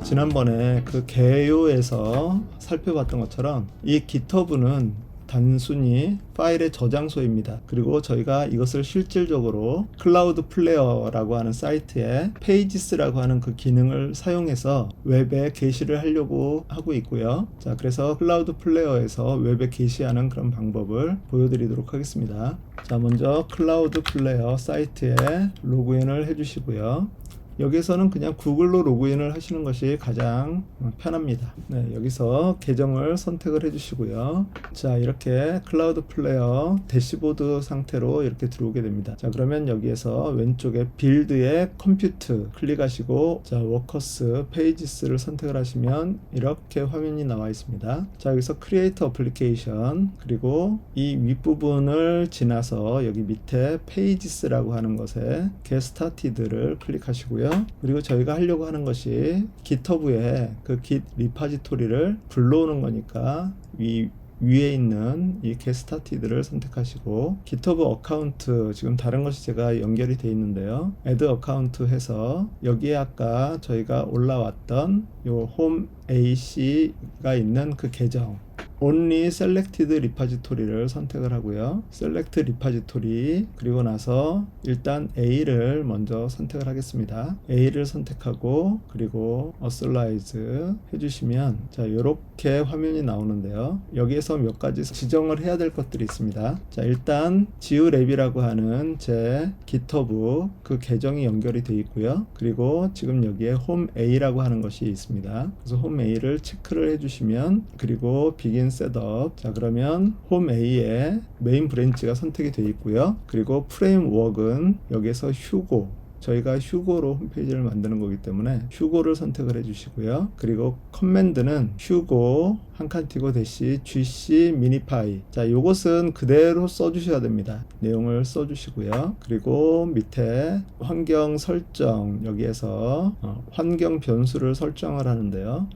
지난번에 그 개요에서 살펴봤던 것처럼 이 GitHub는 단순히 파일의 저장소입니다. 그리고 저희가 이것을 실질적으로 클라우드 플레어라고 하는 사이트에 페이지스라고 하는 그 기능을 사용해서 웹에 게시를 하려고 하고 있고요. 자, 그래서 클라우드 플레어에서 웹에 게시하는 그런 방법을 보여드리도록 하겠습니다. 자, 먼저 클라우드 플레어 사이트에 로그인을 해주시고요. 여기서는 그냥 구글로 로그인을 하시는 것이 가장 편합니다. 네, 여기서 계정을 선택을 해주시고요. 자, 이렇게 클라우드 플레이어 대시보드 상태로 이렇게 들어오게 됩니다. 자, 그러면 여기에서 왼쪽에 빌드에 컴퓨트 클릭하시고, 자, 워커스 페이지스를 선택을 하시면 이렇게 화면이 나와 있습니다. 자, 여기서 크리에이트 어플리케이션, 그리고 이 윗부분을 지나서 여기 밑에 페이지스라고 하는 것에 Get Started를 클릭하시고요. 그리고 저희가 하려고 하는 것이 GitHub에 그 Git 리파지토리를 불러오는 거니까 위에 있는 이 Get Started를 선택하시고, GitHub 어카운트, 지금 다른 것이 제가 연결이 되어 있는데요. Add 어카운트 해서 여기에 아까 저희가 올라왔던 요 Home AC가 있는 그 계정 Only Selected Repository를 선택을 하고요. Select Repository, 그리고 나서 일단 A를 먼저 선택을 하겠습니다. A를 선택하고, 그리고 Authorize 해주시면, 자, 이렇게 화면이 나오는데요. 여기에서 몇 가지 지정을 해야 될 것들이 있습니다. 자, 일단 GU랩이라고 하는 제 GitHub 그 계정이 연결이 되어 있고요. 그리고 지금 여기에 Home A라고 하는 것이 있습니다. 그래서 Home A를 체크를 해주시면, 그리고 Begin 셋업, 자, 그러면 홈 A에 메인 브랜치가 선택이 되어 있고요. 그리고 프레임워크는 여기서 휴고, 저희가 휴고로 홈페이지를 만드는 거기 때문에 휴고를 선택을 해주시고요. 그리고 커맨드는 휴고 한 칸 띄고 대시 gc 미니파이, 자, 요것은 그대로 써주셔야 됩니다. 내용을 써주시고요. 그리고 밑에 환경 설정, 여기에서 환경 변수를 설정을 하는데요.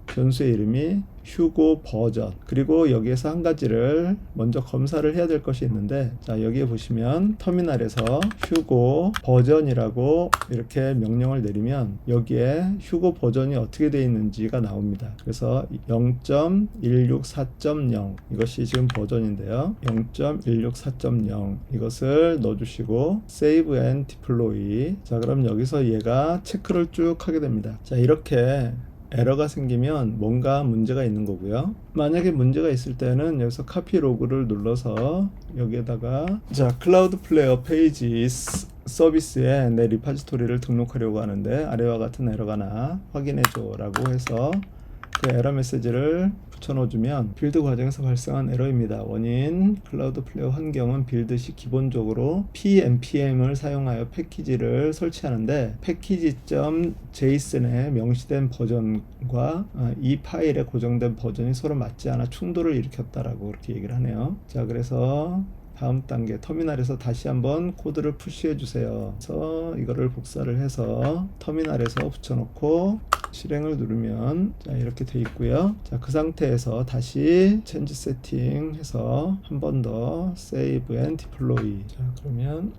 변수의 이름이 휴고 버전, 그리고 여기에서 한 가지를 먼저 검사를 해야 될 것이 있는데, 자, 여기에 보시면 터미널에서 휴고 버전이라고 이렇게 명령을 내리면 여기에 휴고 버전이 어떻게 되어 있는지가 나옵니다. 그래서 0.164.0 이것이 지금 버전인데요. 0.164.0 이것을 넣어주시고 Save and Deploy. 자, 그럼 여기서 얘가 체크를 쭉 하게 됩니다. 자, 이렇게 에러가 생기면 뭔가 문제가 있는 거고요. 만약에 문제가 있을 때는 여기서 카피 로그를 눌러서 여기에다가, 자, 클라우드 플레이어 페이지 서비스에 내 리파지토리를 등록하려고 하는데 아래와 같은 에러가 나 확인해줘 라고 해서 그 에러 메시지를 붙여넣어주면 빌드 과정에서 발생한 에러입니다. 원인, 클라우드 플레이어 환경은 빌드 시 기본적으로 pnpm을 사용하여 패키지를 설치하는데 패키지.json에 명시된 버전과 이 파일에 고정된 버전이 서로 맞지 않아 충돌을 일으켰다라고 그렇게 얘기를 하네요. 자, 그래서 다음 단계 터미널에서 다시 한번 코드를 푸시해 주세요. 그래서 이거를 복사를 해서 터미널에서 붙여놓고 실행을 누르면, 자, 이렇게 돼 있고요. 자, 그 상태에서 다시 체인지 세팅 해서 한 번 더 Save and Deploy. 자, 그러면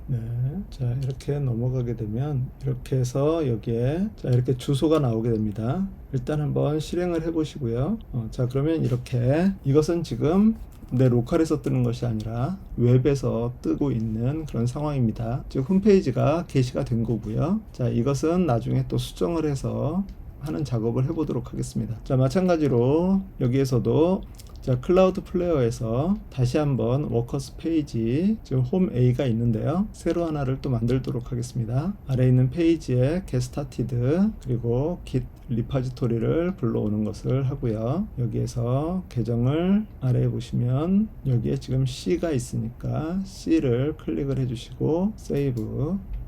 자, 이렇게 넘어가게 되면 이렇게 해서 여기에, 자, 이렇게 주소가 나오게 됩니다. 일단 한번 실행을 해 보시고요. 자, 그러면 이렇게, 이것은 지금 내 로컬에서 뜨는 것이 아니라 웹에서 뜨고 있는 그런 상황입니다. 즉 홈페이지가 게시가 된 거고요. 자, 이것은 나중에 또 수정을 해서 하는 작업을 해보도록 하겠습니다. 자, 마찬가지로 여기에서도, 자, 클라우드 플레이어에서 다시 한번 워커스 페이지, 지금 홈 A가 있는데요. 새로 하나를 또 만들도록 하겠습니다. 아래에 있는 페이지에 Get Started, 그리고 Git 리파지토리를 불러오는 것을 하고요. 여기에서 계정을 아래에 보시면 여기에 지금 C가 있으니까 C를 클릭을 해주시고 Save.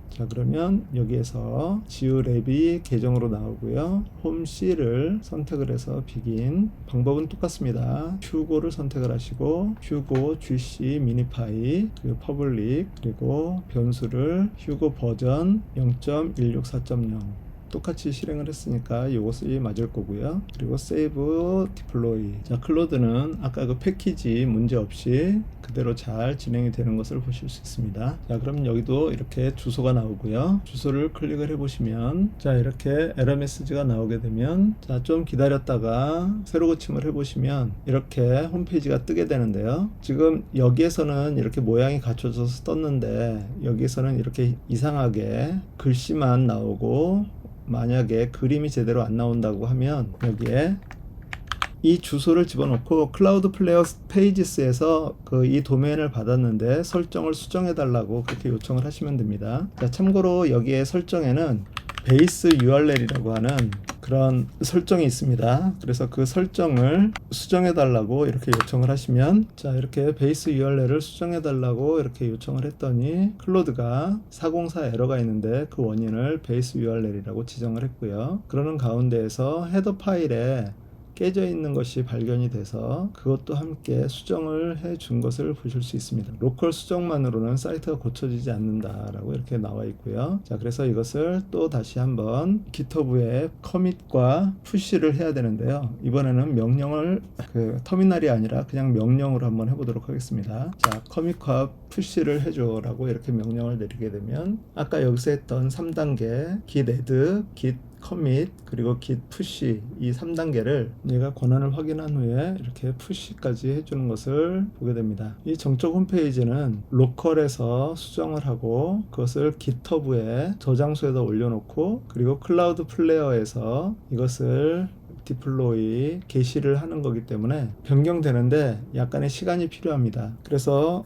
자, 그러면 여기에서 GU랩이 계정으로 나오고요. 홈 C를 선택을 해서 begin. 방법은 똑같습니다. 휴고를 선택을 하시고 휴고 gc 미니파이, 그리고 public, 그리고 변수를 휴고 버전 0.164.0. 똑같이 실행을 했으니까 이것이 맞을 거고요. 그리고 세이브 디플로이. 자, 클로드는 아까 그 패키지 문제 없이 그대로 잘 진행이 되는 것을 보실 수 있습니다. 자, 그럼 여기도 이렇게 주소가 나오고요. 주소를 클릭을 해보시면 자, 이렇게 에러 메시지가 나오게 되면 자, 좀 기다렸다가 새로 고침을 해보시면 이렇게 홈페이지가 뜨게 되는데요. 지금 여기에서는 이렇게 모양이 갖춰져서 떴는데 여기에서는 이렇게 이상하게 글씨만 나오고 만약에 그림이 제대로 안 나온다고 하면 여기에 이 주소를 집어넣고 클라우드 플레이어 페이지스에서 이 도메인을 받았는데 설정을 수정해 달라고 그렇게 요청을 하시면 됩니다. 자, 참고로 여기에 설정에는 베이스 URL이라고 하는 그런 설정이 있습니다. 그래서 그 설정을 수정해 달라고 이렇게 요청을 하시면 자, 이렇게 베이스 URL을 수정해 달라고 이렇게 요청을 했더니 클로드가 404 에러가 있는데 그 원인을 베이스 URL이라고 지정을 했고요. 그러는 가운데에서 헤더 파일에 깨져 있는 것이 발견이 돼서 그것도 함께 수정을 해 준 것을 보실 수 있습니다. 로컬 수정만으로는 사이트가 고쳐지지 않는다라고 이렇게 나와 있고요. 자, 그래서 이것을 또 다시 한번 GitHub에 커밋과 푸시를 해야 되는데요. 이번에는 명령을 터미널이 아니라 그냥 명령으로 한번 해보도록 하겠습니다. 자, 커밋과 푸시를 해줘라고 이렇게 명령을 내리게 되면 아까 여기서 했던 3단계 git add, git commit 그리고 git push 이 3단계를 얘가 권한을 확인한 후에 이렇게 push까지 해주는 것을 보게 됩니다. 이 정적 홈페이지는 로컬에서 수정을 하고 그것을 GitHub에 저장소에다 올려놓고 그리고 클라우드 플레이어에서 이것을 디플로이 게시를 하는 거기 때문에 변경되는데 약간의 시간이 필요합니다. 그래서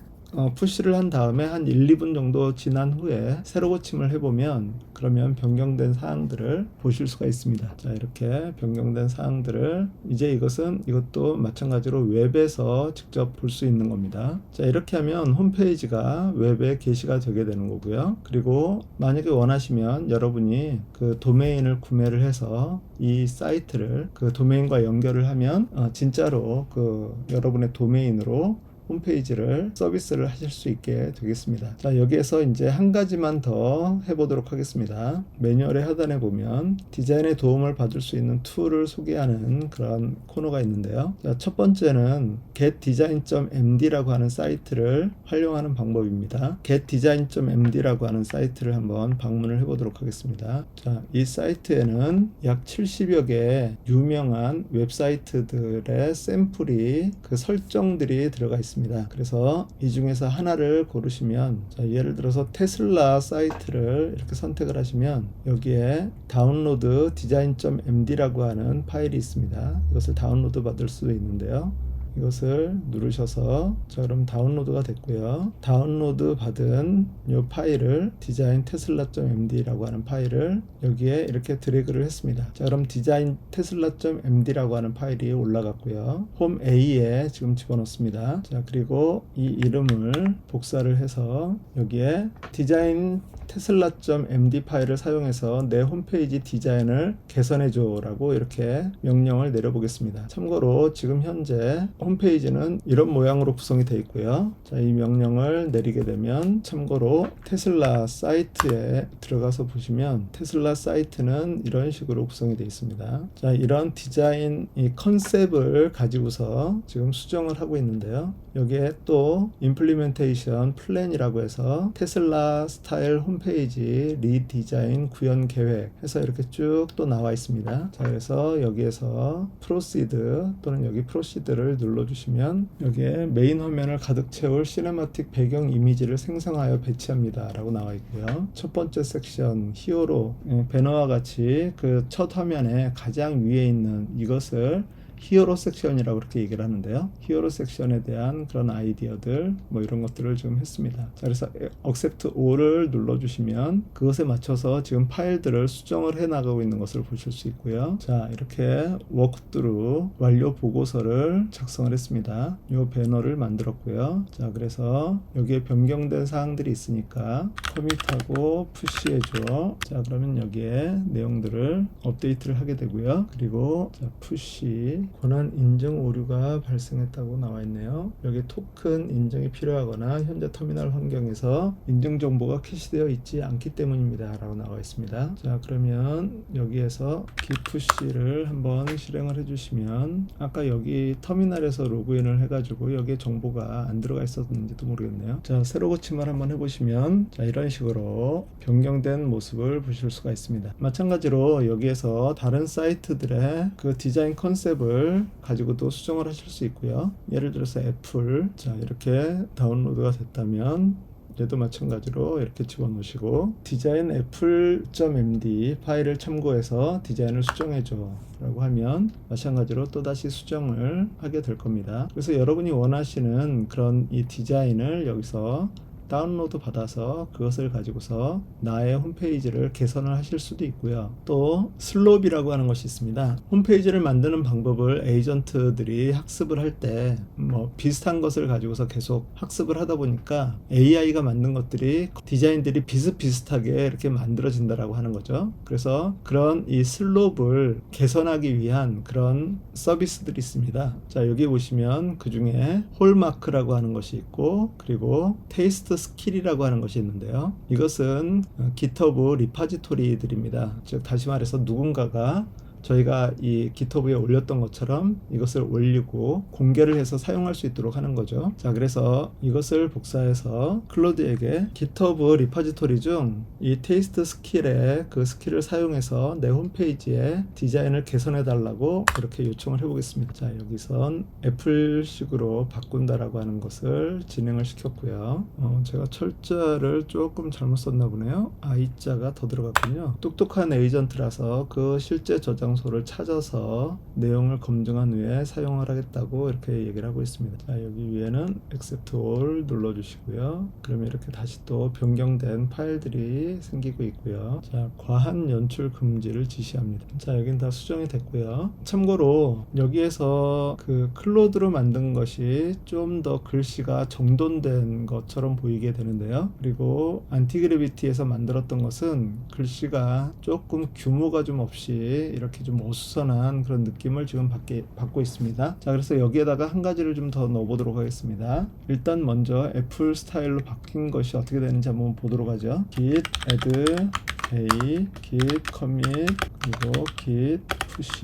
푸시를 한 다음에 한 1, 2분 정도 지난 후에 새로 고침을 해보면 그러면 변경된 사항들을 보실 수가 있습니다. 자, 이렇게 변경된 사항들을 이제 이것도 마찬가지로 웹에서 직접 볼 수 있는 겁니다. 자, 이렇게 하면 홈페이지가 웹에 게시가 되게 되는 거고요. 그리고 만약에 원하시면 여러분이 그 도메인을 구매를 해서 이 사이트를 그 도메인과 연결을 하면 진짜로 그 여러분의 도메인으로 홈페이지를 서비스를 하실 수 있게 되겠습니다. 자, 여기에서 이제 한 가지만 더 해보도록 하겠습니다. 매뉴얼의 하단에 보면 디자인에 도움을 받을 수 있는 툴을 소개하는 그런 코너가 있는데요. 자, 첫 번째는 getdesign.md라고 하는 사이트를 활용하는 방법입니다. getdesign.md라고 하는 사이트를 한번 방문을 해보도록 하겠습니다. 자, 이 사이트에는 약 70여 개의 유명한 웹사이트들의 샘플이 그 설정들이 들어가 있습니다. 그래서 이 중에서 하나를 고르시면 자, 예를 들어서 테슬라 사이트를 이렇게 선택을 하시면 여기에 다운로드 design.md라고 하는 파일이 있습니다. 이것을 다운로드 받을 수도 있는데요. 이것을 누르셔서 자, 그럼 다운로드가 됐고요. 다운로드 받은 이 파일을 디자인 테슬라.md라고 하는 파일을 여기에 이렇게 드래그를 했습니다. 자, 그럼 디자인 테슬라.md라고 하는 파일이 올라갔고요. 홈 A에 지금 집어넣습니다. 자, 그리고 이 이름을 복사를 해서 여기에 디자인 테슬라.md 파일을 사용해서 내 홈페이지 디자인을 개선해줘 라고 이렇게 명령을 내려보겠습니다. 참고로 지금 현재 홈페이지는 이런 모양으로 구성이 되어 있고요. 자, 이 명령을 내리게 되면 참고로 테슬라 사이트에 들어가서 보시면 테슬라 사이트는 이런 식으로 구성이 되어 있습니다. 자, 이런 디자인 이 컨셉을 가지고서 지금 수정을 하고 있는데요. 여기에 또 임플리멘테이션 플랜이라고 해서 테슬라 스타일 홈페이지 리디자인 구현 계획 해서 이렇게 쭉 또 나와 있습니다. 자, 그래서 여기에서 프로시드 또는 여기 프로시드를 눌러주시면 여기에 메인 화면을 가득 채울 시네마틱 배경 이미지를 생성하여 배치합니다 라고 나와 있고요. 첫 번째 섹션 히어로 배너와 같이 그 첫 화면에 가장 위에 있는 이것을 히어로 섹션이라고 그렇게 얘기를 하는데요. 히어로 섹션에 대한 그런 아이디어들 뭐 이런 것들을 좀 했습니다. 자, 그래서 accept all을 눌러주시면 그것에 맞춰서 지금 파일들을 수정을 해 나가고 있는 것을 보실 수 있고요. 자, 이렇게 워크through 완료 보고서를 작성을 했습니다. 이 배너를 만들었고요. 자, 그래서 여기에 변경된 사항들이 있으니까 커밋하고 푸시해줘. 자, 그러면 여기에 내용들을 업데이트를 하게 되고요. 그리고 자, 푸시 권한 인증 오류가 발생했다고 나와 있네요. 여기 토큰 인증이 필요하거나 현재 터미널 환경에서 인증 정보가 캐시되어 있지 않기 때문입니다 라고 나와 있습니다. 자, 그러면 여기에서 gitpush를 한번 실행을 해주시면, 아까 여기 터미널에서 로그인을 해가지고 여기에 정보가 안 들어가 있었는지도 모르겠네요. 자, 새로 고침을 한번 해보시면, 자, 이런 식으로 변경된 모습을 보실 수가 있습니다. 마찬가지로 여기에서 다른 사이트들의 그 디자인 컨셉을 가지고도 수정을 하실 수 있고요. 예를 들어서 애플, 자, 이렇게 다운로드가 됐다면 얘도 마찬가지로 이렇게 집어넣으시고 디자인 애플.md 파일을 참고해서 디자인을 수정해줘 라고 하면 마찬가지로 또다시 수정을 하게 될 겁니다. 그래서 여러분이 원하시는 그런 이 디자인을 여기서 다운로드 받아서 그것을 가지고서 나의 홈페이지를 개선을 하실 수도 있고요. 또 슬롭이라고 하는 것이 있습니다. 홈페이지를 만드는 방법을 에이전트들이 학습을 할 때 뭐 비슷한 것을 가지고서 계속 학습을 하다 보니까 AI가 만든 것들이 디자인들이 비슷비슷하게 이렇게 만들어진다라고 하는 거죠. 그래서 그런 이 슬롭을 개선하기 위한 그런 서비스들이 있습니다. 자, 여기 보시면 그 중에 홀마크라고 하는 것이 있고, 그리고 테이스트 스킬이라고 하는 것이 있는데요. 이것은 GitHub 리파지토리들입니다. 즉 다시 말해서 누군가가 저희가 이 GitHub에 올렸던 것처럼 이것을 올리고 공개를 해서 사용할 수 있도록 하는 거죠. 자, 그래서 이것을 복사해서 클로드에게 GitHub 리파지토리 중 이 테이스트 스킬의 그 스킬을 사용해서 내 홈페이지에 디자인을 개선해 달라고 이렇게 요청을 해보겠습니다. 자, 여기선 애플식으로 바꾼다라고 하는 것을 진행을 시켰고요. 제가 철자를 조금 잘못 썼나 보네요. I자가 더 들어갔군요. 똑똑한 에이전트라서 그 실제 저장소를 찾아서 내용을 검증한 후에 사용을 하겠다고 이렇게 얘기를 하고 있습니다. 자, 여기 위에는 Accept All 눌러주시고요. 그러면 이렇게 다시 또 변경된 파일들이 생기고 있고요. 자, 과한 연출 금지를 지시합니다. 자, 여긴 다 수정이 됐고요. 참고로 여기에서 그 클로드로 만든 것이 좀 더 글씨가 정돈된 것처럼 보이게 되는데요. 그리고 안티그래비티에서 만들었던 것은 글씨가 조금 규모가 좀 없이 이렇게 좀 어수선한 그런 느낌을 지금 받고 있습니다. 자, 그래서 여기에다가 한 가지를 좀 더 넣어보도록 하겠습니다. 일단 먼저 애플 스타일로 바뀐 것이 어떻게 되는지 한번 보도록 하죠. git add a git commit 그리고 git push.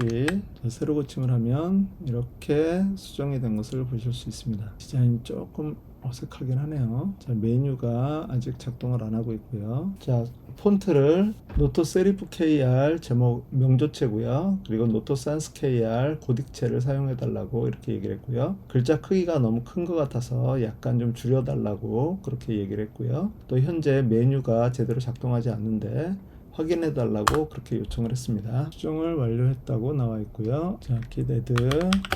자, 새로 고침을 하면 이렇게 수정이 된 것을 보실 수 있습니다. 디자인이 조금 어색하긴 하네요. 자, 메뉴가 아직 작동을 안 하고 있고요. 자, 폰트를 노트 세리프 KR 제목 명조체고요. 그리고 노트 산스 KR 고딕체를 사용해 달라고 이렇게 얘기를 했고요. 글자 크기가 너무 큰 것 같아서 약간 좀 줄여 달라고 그렇게 얘기를 했고요. 또 현재 메뉴가 제대로 작동하지 않는데 확인해 달라고 그렇게 요청을 했습니다. 수정을 완료했다고 나와 있고요. 자, git add,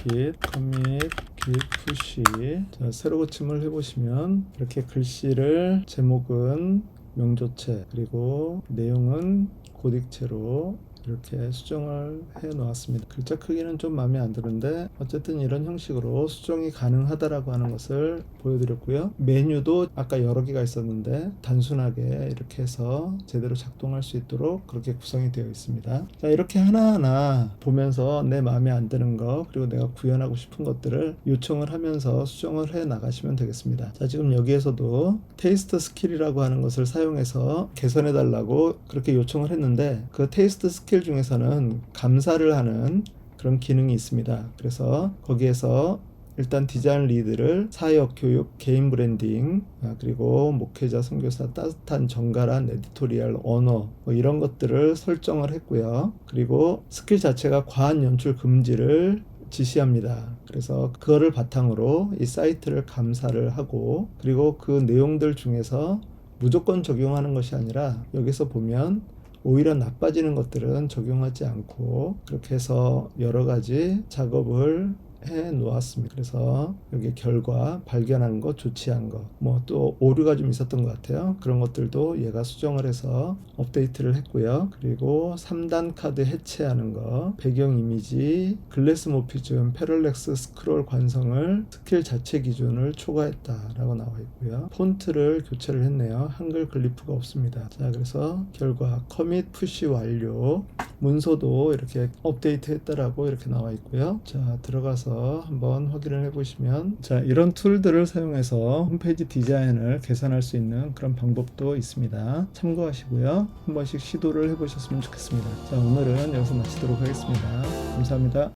git commit, git push. 자, 새로 고침을 해보시면 이렇게 글씨를 제목은 명조체 그리고 내용은 고딕체로 이렇게 수정을 해 놓았습니다. 글자 크기는 좀 마음에 안 드는데 어쨌든 이런 형식으로 수정이 가능하다라고 하는 것을 보여드렸고요. 메뉴도 아까 여러 개가 있었는데 단순하게 이렇게 해서 제대로 작동할 수 있도록 그렇게 구성이 되어 있습니다. 자, 이렇게 하나하나 보면서 내 마음에 안 드는 거 그리고 내가 구현하고 싶은 것들을 요청을 하면서 수정을 해 나가시면 되겠습니다. 자, 지금 여기에서도 테이스트 스킬이라고 하는 것을 사용해서 개선해 달라고 그렇게 요청을 했는데 그 테이스트 스킬 중에서는 감사를 하는 그런 기능이 있습니다. 그래서 거기에서 일단 디자인 리드를 사역, 교육, 개인 브랜딩, 그리고 목회자, 선교사, 따뜻한 정갈한 에디토리얼, 언어 뭐 이런 것들을 설정을 했고요. 그리고 스킬 자체가 과한 연출 금지를 지시합니다. 그래서 그거를 바탕으로 이 사이트를 감사를 하고 그리고 그 내용들 중에서 무조건 적용하는 것이 아니라 여기서 보면 오히려 나빠지는 것들은 적용하지 않고 그렇게 해서 여러 가지 작업을 해 놓았습니다. 그래서 여기 결과 발견한 것, 조치한 것, 뭐 또 오류가 좀 있었던 것 같아요. 그런 것들도 얘가 수정을 해서 업데이트를 했고요. 그리고 3단 카드 해체하는 거, 배경 이미지, 글래스 모피즘, 패럴렉스 스크롤 관성을 스킬 자체 기준을 초과했다라고 나와 있고요. 폰트를 교체를 했네요. 한글 글리프가 없습니다. 자, 그래서 결과 커밋 푸시 완료. 문서도 이렇게 업데이트 했다라고 이렇게 나와 있고요. 자, 들어가서 한번 확인을 해보시면, 자, 이런 툴들을 사용해서 홈페이지 디자인을 개선할 수 있는 그런 방법도 있습니다. 참고하시고요. 한 번씩 시도를 해보셨으면 좋겠습니다. 자, 오늘은 여기서 마치도록 하겠습니다. 감사합니다.